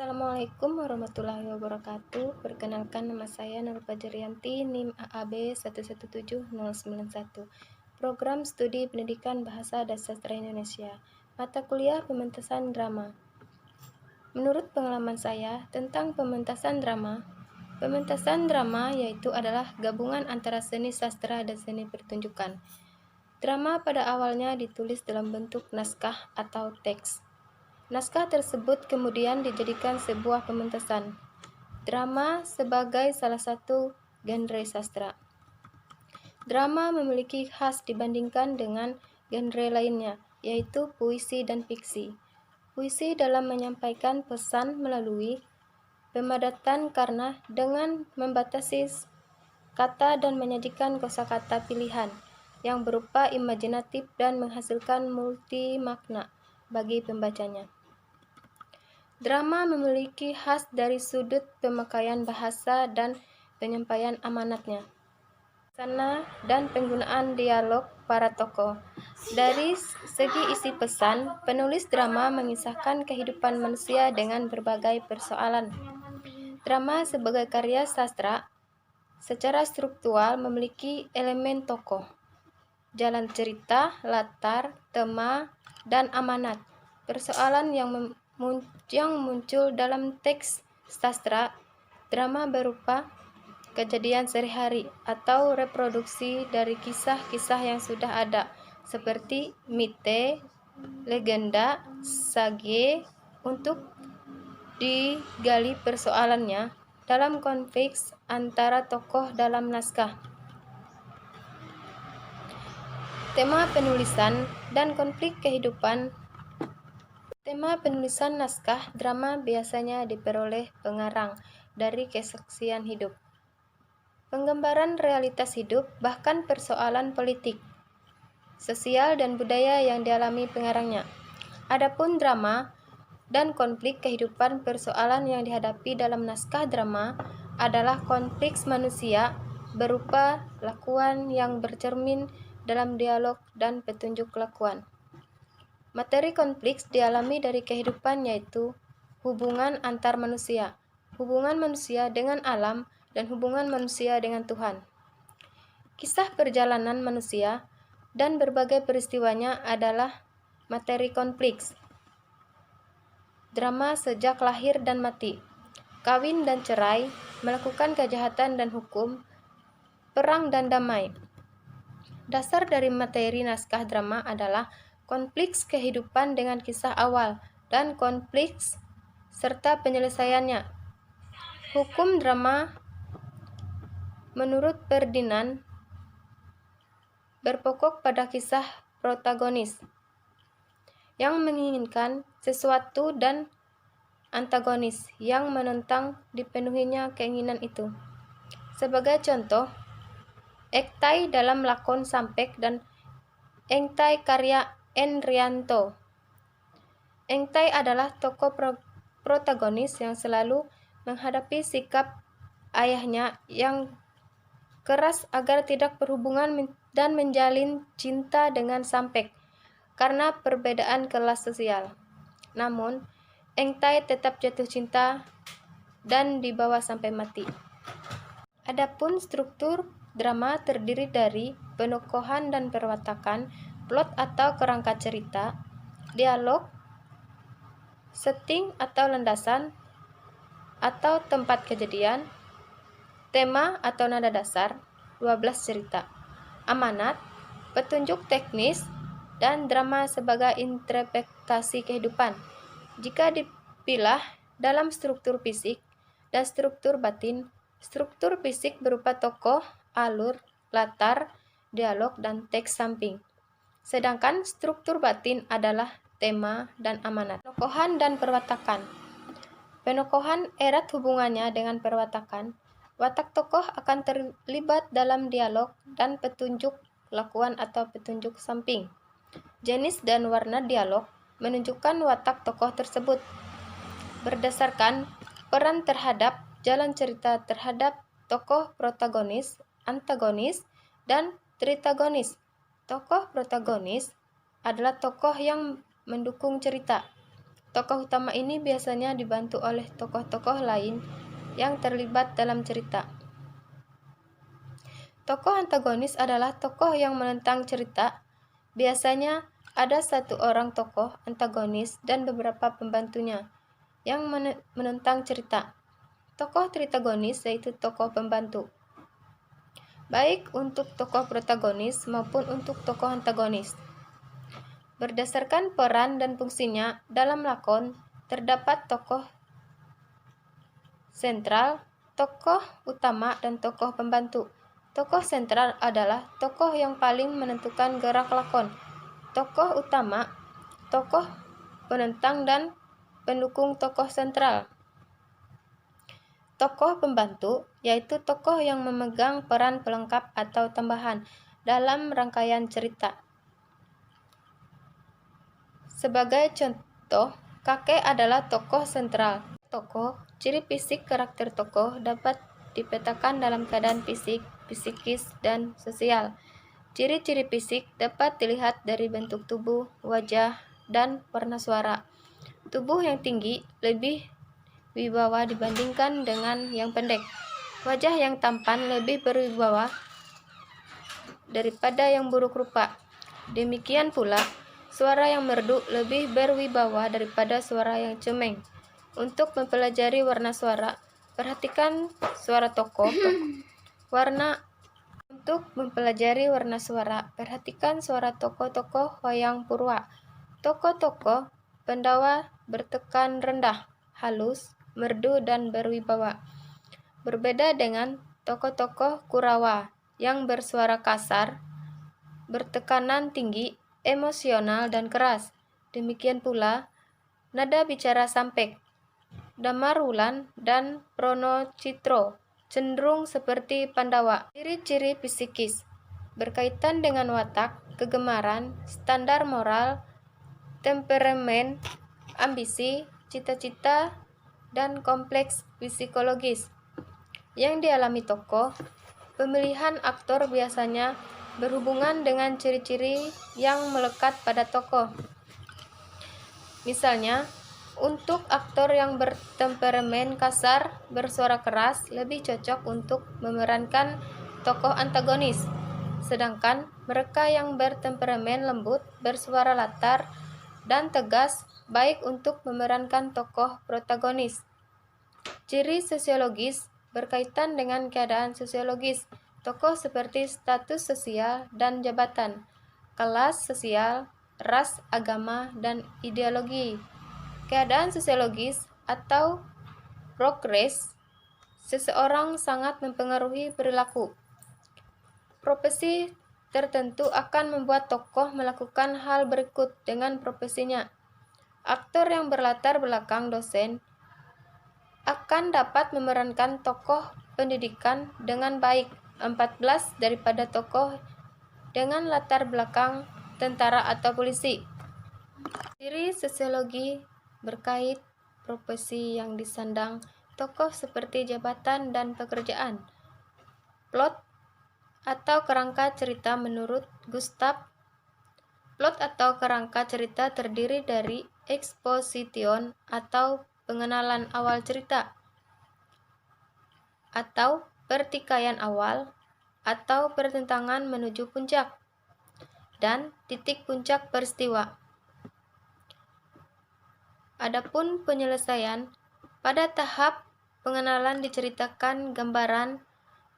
Assalamualaikum warahmatullahi wabarakatuh. Perkenalkan, nama saya Nur Fajriyanti, NIM AAB 117091. Program Studi Pendidikan Bahasa dan Sastra Indonesia. Mata kuliah pementasan drama. Menurut pengalaman saya tentang pementasan drama yaitu adalah gabungan antara seni sastra dan seni pertunjukan. Drama pada awalnya ditulis dalam bentuk naskah atau teks. Naskah tersebut kemudian dijadikan sebuah pementasan. Drama sebagai salah satu genre sastra. Drama memiliki khas dibandingkan dengan genre lainnya, yaitu puisi dan fiksi. Puisi dalam menyampaikan pesan melalui pemadatan karena dengan membatasi kata dan menyajikan kosakata pilihan yang berupa imajinatif dan menghasilkan multi makna bagi pembacanya. Drama memiliki khas dari sudut pemakaian bahasa dan penyampaian amanatnya, sana dan penggunaan dialog para tokoh. Dari segi isi pesan, penulis drama mengisahkan kehidupan manusia dengan berbagai persoalan. Drama sebagai karya sastra secara struktural memiliki elemen tokoh, jalan cerita, latar, tema, dan amanat. Persoalan yang muncul dalam teks sastra drama berupa kejadian sehari-hari atau reproduksi dari kisah-kisah yang sudah ada, seperti mite, legenda, sage, untuk digali persoalannya dalam konflik antara tokoh dalam naskah. Tema penulisan dan konflik kehidupan. Tema penulisan naskah drama biasanya diperoleh pengarang dari kesaksian hidup, penggambaran realitas hidup, bahkan persoalan politik, sosial, dan budaya yang dialami pengarangnya. Adapun drama dan konflik kehidupan, persoalan yang dihadapi dalam naskah drama adalah konflik manusia berupa lakuan yang bercermin dalam dialog dan petunjuk lakuan. Materi konflik dialami dari kehidupan yaitu hubungan antar manusia, hubungan manusia dengan alam, dan hubungan manusia dengan Tuhan. Kisah perjalanan manusia dan berbagai peristiwanya adalah materi konflik. Drama sejak lahir dan mati, kawin dan cerai, melakukan kejahatan dan hukum, perang dan damai. Dasar dari materi naskah drama adalah konflik kehidupan dengan kisah awal dan konflik serta penyelesaiannya. Hukum drama menurut Ferdinand berpokok pada kisah protagonis yang menginginkan sesuatu dan antagonis yang menentang dipenuhinya keinginan itu. Sebagai contoh, Ektai dalam lakon Sampek dan Engtai karya Enrianto. Engtai adalah tokoh protagonis yang selalu menghadapi sikap ayahnya yang keras agar tidak berhubungan dan menjalin cinta dengan Sampek karena perbedaan kelas sosial. Namun, Engtai tetap jatuh cinta dan dibawa sampai mati. Adapun struktur drama terdiri dari penokohan dan perwatakan, plot atau kerangka cerita, dialog, setting atau landasan atau tempat kejadian, tema atau nada dasar, 12 cerita, amanat, petunjuk teknis, dan drama sebagai interpretasi kehidupan. Jika dipilah dalam struktur fisik dan struktur batin, struktur fisik berupa tokoh, alur, latar, dialog, dan teks samping. Sedangkan struktur batin adalah tema dan amanat. Penokohan dan perwatakan. Penokohan erat hubungannya dengan perwatakan. Watak tokoh akan terlibat dalam dialog dan petunjuk lakuan atau petunjuk samping. Jenis dan warna dialog menunjukkan watak tokoh tersebut berdasarkan peran terhadap jalan cerita terhadap tokoh protagonis, antagonis, dan tritagonis. Tokoh protagonis adalah tokoh yang mendukung cerita. Tokoh utama ini biasanya dibantu oleh tokoh-tokoh lain yang terlibat dalam cerita. Tokoh antagonis adalah tokoh yang menentang cerita. Biasanya ada satu orang tokoh antagonis dan beberapa pembantunya yang menentang cerita. Tokoh tritagonis yaitu tokoh pembantu, baik untuk tokoh protagonis maupun untuk tokoh antagonis. Berdasarkan peran dan fungsinya dalam lakon, terdapat tokoh sentral, tokoh utama, dan tokoh pembantu. Tokoh sentral adalah tokoh yang paling menentukan gerak lakon. Tokoh utama, tokoh penentang dan pendukung tokoh sentral. Tokoh pembantu yaitu tokoh yang memegang peran pelengkap atau tambahan dalam rangkaian cerita. Sebagai contoh, kakek adalah tokoh sentral. Tokoh, ciri fisik karakter tokoh dapat dipetakan dalam keadaan fisik, psikis, dan sosial. Ciri-ciri fisik dapat dilihat dari bentuk tubuh, wajah, dan warna suara. Tubuh yang tinggi lebih wibawa dibandingkan dengan yang pendek. Wajah yang tampan lebih berwibawa daripada yang buruk rupa. Demikian pula, suara yang merdu lebih berwibawa daripada suara yang cemeng. Untuk mempelajari warna suara, perhatikan suara tokoh. Untuk mempelajari warna suara, perhatikan suara tokoh-tokoh wayang purwa. Tokoh-tokoh Pandawa bertekan rendah, halus, merdu, dan berwibawa. Berbeda dengan tokoh-tokoh Kurawa yang bersuara kasar, bertekanan tinggi, emosional, dan keras. Demikian pula nada bicara Sampek, Damarwulan, dan Pronocitro cenderung seperti Pandawa. Ciri-ciri psikis berkaitan dengan watak, kegemaran, standar moral, temperamen, ambisi, cita-cita, dan kompleks psikologis yang dialami tokoh. Pemilihan aktor biasanya berhubungan dengan ciri-ciri yang melekat pada tokoh. Misalnya, untuk aktor yang bertemperamen kasar, bersuara keras, lebih cocok untuk memerankan tokoh antagonis. Sedangkan mereka yang bertemperamen lembut, bersuara latar, dan tegas, baik untuk memerankan tokoh protagonis. Ciri sosiologis berkaitan dengan keadaan sosiologis tokoh seperti status sosial dan jabatan, kelas sosial, ras, agama, dan ideologi. Keadaan sosiologis atau progres seseorang sangat mempengaruhi perilaku. Profesi tertentu akan membuat tokoh melakukan hal berikut dengan profesinya. Aktor yang berlatar belakang dosen akan dapat memerankan tokoh pendidikan dengan baik 14 daripada tokoh dengan latar belakang tentara atau polisi. Ciri sosiologi berkait profesi yang disandang tokoh seperti jabatan dan pekerjaan. Plot atau kerangka cerita menurut Gustav. Plot atau kerangka cerita terdiri dari exposition atau pengenalan awal cerita, atau pertikaian awal, atau pertentangan menuju puncak, dan titik puncak peristiwa. Adapun penyelesaian, pada tahap pengenalan diceritakan gambaran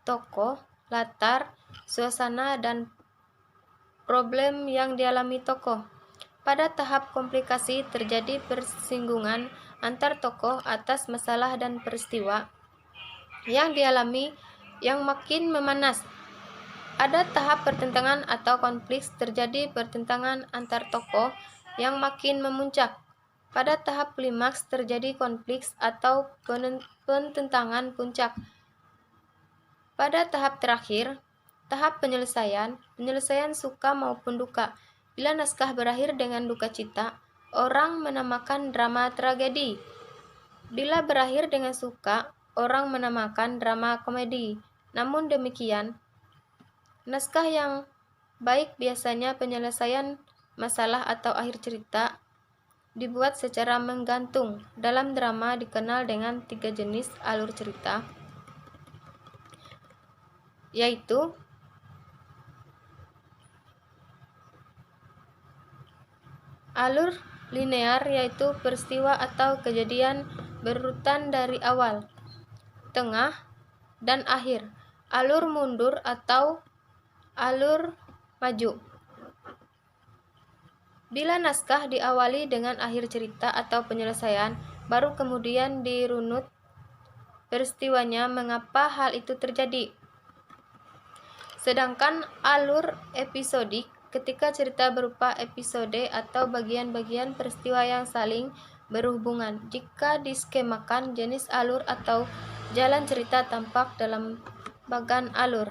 tokoh, latar, suasana, dan problem yang dialami tokoh. Pada tahap komplikasi terjadi persinggungan antar tokoh atas masalah dan peristiwa yang dialami yang makin memanas. Ada tahap pertentangan atau konflik terjadi pertentangan antar tokoh yang makin memuncak. Pada tahap klimaks terjadi konflik atau penentangan puncak. Pada tahap terakhir, tahap penyelesaian suka maupun duka. Bila naskah berakhir dengan duka cita, orang menamakan drama tragedi. Bila berakhir dengan suka, orang menamakan drama komedi. Namun demikian, naskah yang baik biasanya penyelesaian masalah atau akhir cerita dibuat secara menggantung. Dalam drama dikenal dengan 3 jenis alur cerita, yaitu alur linear, yaitu peristiwa atau kejadian berurutan dari awal, tengah, dan akhir. Alur mundur atau alur maju. Bila naskah diawali dengan akhir cerita atau penyelesaian, baru kemudian dirunut peristiwanya mengapa hal itu terjadi. Sedangkan alur episodik ketika cerita berupa episode atau bagian-bagian peristiwa yang saling berhubungan. Jika diskemakan, jenis alur atau jalan cerita tampak dalam bagan alur.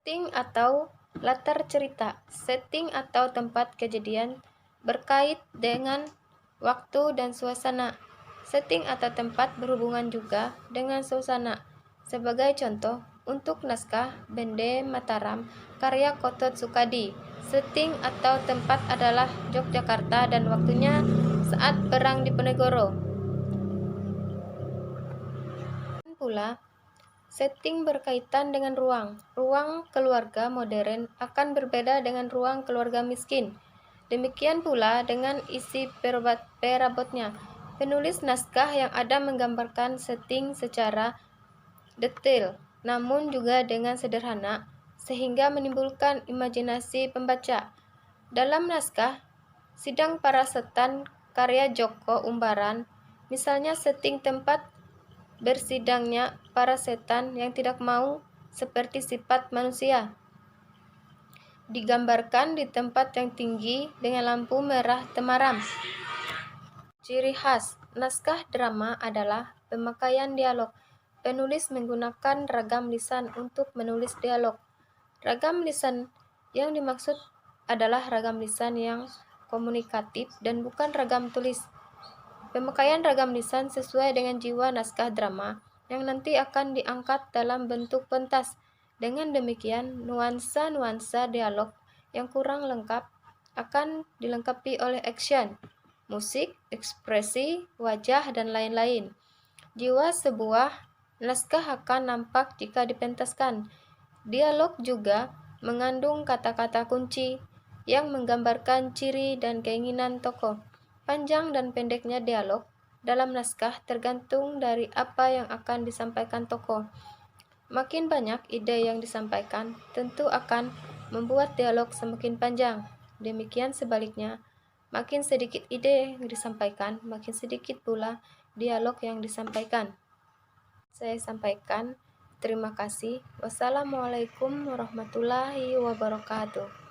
Setting atau latar cerita. Setting atau tempat kejadian berkait dengan waktu dan suasana. Setting atau tempat berhubungan juga dengan suasana. Sebagai contoh, untuk naskah Bende Mataram karya Kotot Sukadi, setting atau tempat adalah Yogyakarta dan waktunya saat Perang Diponegoro. Pula, setting berkaitan dengan ruang. Ruang keluarga modern akan berbeda dengan ruang keluarga miskin. Demikian pula dengan isi perabotnya. Penulis naskah yang ada menggambarkan setting secara detail, namun juga dengan sederhana, sehingga menimbulkan imajinasi pembaca. Dalam naskah Sidang Para Setan karya Joko Umbaran, misalnya setting tempat bersidangnya para setan yang tidak mau seperti sifat manusia, digambarkan di tempat yang tinggi dengan lampu merah temaram. Ciri khas naskah drama adalah pemakaian dialog. Penulis menggunakan ragam lisan untuk menulis dialog. Ragam lisan yang dimaksud adalah ragam lisan yang komunikatif dan bukan ragam tulis. Pemakaian ragam lisan sesuai dengan jiwa naskah drama yang nanti akan diangkat dalam bentuk pentas. Dengan demikian, nuansa-nuansa dialog yang kurang lengkap akan dilengkapi oleh action, musik, ekspresi, wajah, dan lain-lain. Jiwa sebuah naskah akan nampak jika dipentaskan. Dialog juga mengandung kata-kata kunci yang menggambarkan ciri dan keinginan tokoh. Panjang dan pendeknya dialog dalam naskah tergantung dari apa yang akan disampaikan tokoh. Makin banyak ide yang disampaikan, tentu akan membuat dialog semakin panjang. Demikian sebaliknya, makin sedikit ide yang disampaikan, makin sedikit pula dialog yang disampaikan. Saya sampaikan, terima kasih. Wassalamualaikum warahmatullahi wabarakatuh.